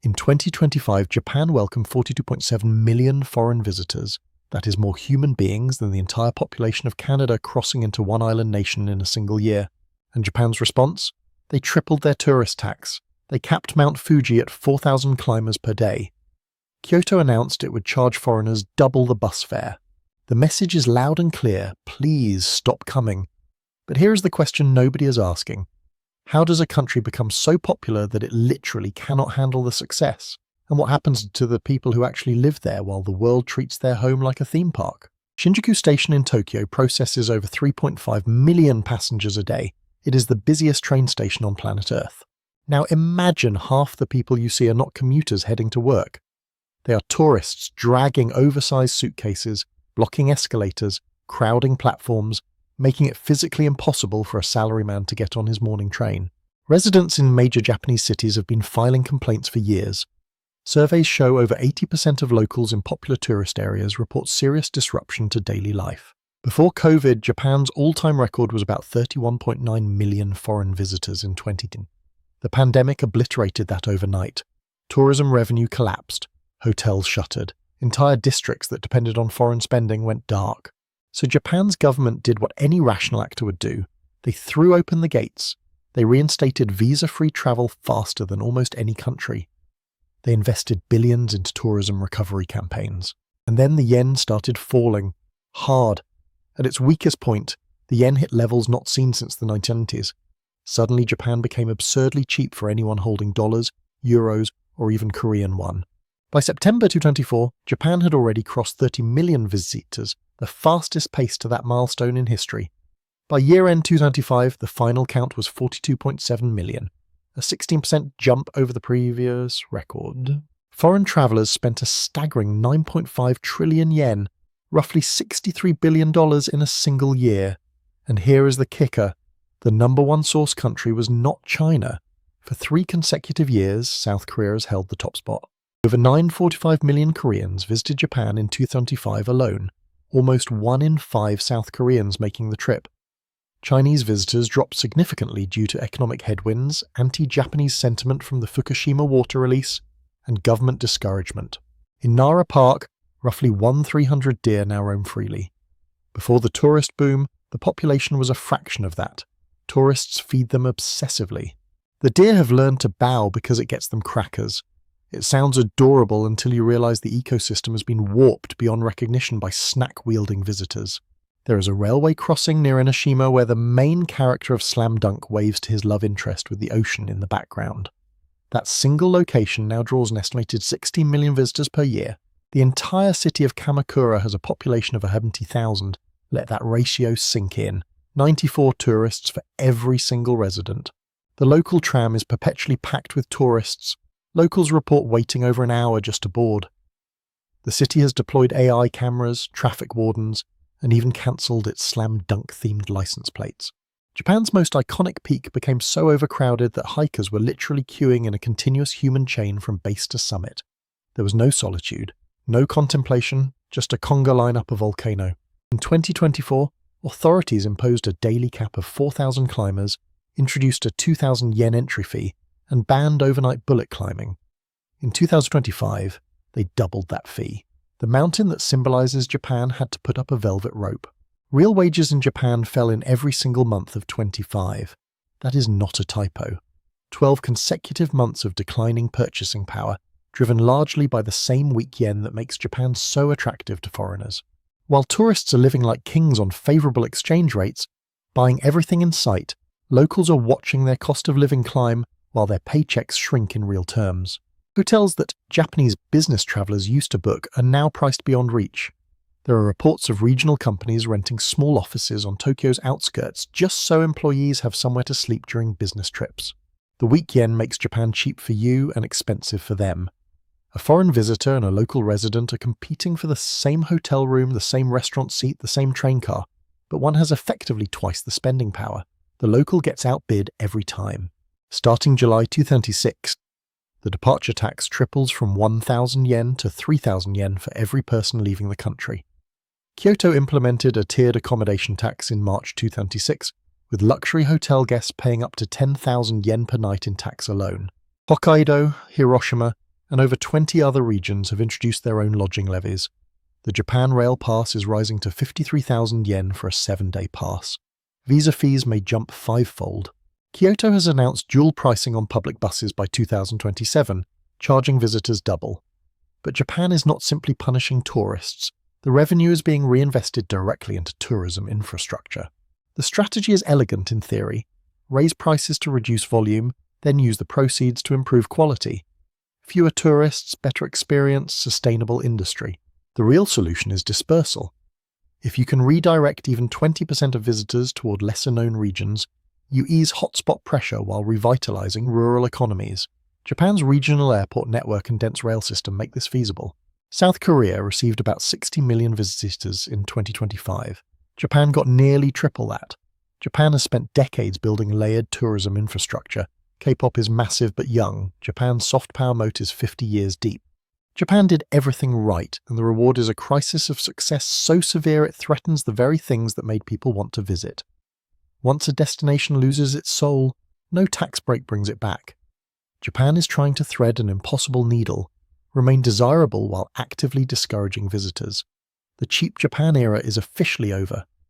In 2025, Japan welcomed 42.7 million foreign visitors. That is more human beings than the entire population of Canada crossing into one island nation in a single year. And Japan's response? They tripled their tourist tax. They capped Mount Fuji at 4,000 climbers per day. Kyoto announced it would charge foreigners double the bus fare. The message is loud and clear: please stop coming. But here is the question nobody is asking. How does a country become so popular that it literally cannot handle the success? And what happens to the people who actually live there while the world treats their home like a theme park? Shinjuku Station in Tokyo processes over 3.5 million passengers a day. It is the busiest train station on planet Earth. Now imagine half the people you see are not commuters heading to work. They are tourists dragging oversized suitcases, blocking escalators, crowding platforms, making it physically impossible for a salaryman to get on his morning train. Residents in major Japanese cities have been filing complaints for years. Surveys show over 80% of locals in popular tourist areas report serious disruption to daily life. Before COVID, Japan's all-time record was about 31.9 million foreign visitors in 2010. The pandemic obliterated that overnight. Tourism revenue collapsed. Hotels shuttered. Entire districts that depended on foreign spending went dark. So Japan's government did what any rational actor would do. They threw open the gates. They reinstated visa-free travel faster than almost any country. They invested billions into tourism recovery campaigns. And then the yen started falling. Hard. At its weakest point, the yen hit levels not seen since the 1990s. Suddenly, Japan became absurdly cheap for anyone holding dollars, euros, or even Korean won. By September 2024, Japan had already crossed 30 million visitors, the fastest pace to that milestone in history. By year-end 2025, the final count was 42.7 million, a 16% jump over the previous record. Foreign travellers spent a staggering 9.5 trillion yen, roughly $63 billion in a single year. And here is the kicker. The number one source country was not China. For 3 consecutive years, South Korea has held the top spot. Over 945 million Koreans visited Japan in 2025 alone, almost 1 in 5 South Koreans making the trip. Chinese visitors dropped significantly due to economic headwinds, anti-Japanese sentiment from the Fukushima water release, and government discouragement. In Nara Park, roughly 1,300 deer now roam freely. Before the tourist boom, the population was a fraction of that. Tourists feed them obsessively. The deer have learned to bow because it gets them crackers. It sounds adorable until you realize the ecosystem has been warped beyond recognition by snack-wielding visitors. There is a railway crossing near Enoshima where the main character of Slam Dunk waves to his love interest with the ocean in the background. That single location now draws an estimated 16 million visitors per year. The entire city of Kamakura has a population of 70,000. Let that ratio sink in. 94 tourists for every single resident. The local tram is perpetually packed with tourists. Locals report waiting over an hour just to board. The city has deployed AI cameras, traffic wardens, and even cancelled its Slam Dunk-themed license plates. Japan's most iconic peak became so overcrowded that hikers were literally queuing in a continuous human chain from base to summit. There was no solitude, no contemplation, just a Conga lineup of Volcano. In 2024, authorities imposed a daily cap of 4,000 climbers, introduced a 2,000 yen entry fee, and banned overnight bullet climbing. In 2025, they doubled that fee. The mountain that symbolizes Japan had to put up a velvet rope. Real wages in Japan fell in every single month of 25. That is not a typo. 12 consecutive months of declining purchasing power, driven largely by the same weak yen that makes Japan so attractive to foreigners. While tourists are living like kings on favorable exchange rates, buying everything in sight, locals are watching their cost of living climb while their paychecks shrink in real terms. Hotels that Japanese business travelers used to book are now priced beyond reach. There are reports of regional companies renting small offices on Tokyo's outskirts just so employees have somewhere to sleep during business trips. The weak yen makes Japan cheap for you and expensive for them. A foreign visitor and a local resident are competing for the same hotel room, the same restaurant seat, the same train car, but one has effectively twice the spending power. The local gets outbid every time. Starting July 2026, the departure tax triples from 1,000 yen to 3,000 yen for every person leaving the country. Kyoto implemented a tiered accommodation tax in March 2026, with luxury hotel guests paying up to 10,000 yen per night in tax alone. Hokkaido, Hiroshima, and over 20 other regions have introduced their own lodging levies. The Japan Rail Pass is rising to 53,000 yen for a 7-day pass. Visa fees may jump 5-fold. Kyoto has announced dual pricing on public buses by 2027, charging visitors double. But Japan is not simply punishing tourists. The revenue is being reinvested directly into tourism infrastructure. The strategy is elegant in theory. Raise prices to reduce volume, then use the proceeds to improve quality. Fewer tourists, better experience, sustainable industry. The real solution is dispersal. If you can redirect even 20% of visitors toward lesser-known regions, you ease hotspot pressure while revitalizing rural economies. Japan's regional airport network and dense rail system make this feasible. South Korea received about 60 million visitors in 2025. Japan got nearly triple that. Japan has spent decades building layered tourism infrastructure. K-pop is massive but young. Japan's soft power moat is 50 years deep. Japan did everything right, and the reward is a crisis of success so severe it threatens the very things that made people want to visit. Once a destination loses its soul, no tax break brings it back. Japan is trying to thread an impossible needle, remain desirable while actively discouraging visitors. The cheap Japan era is officially over.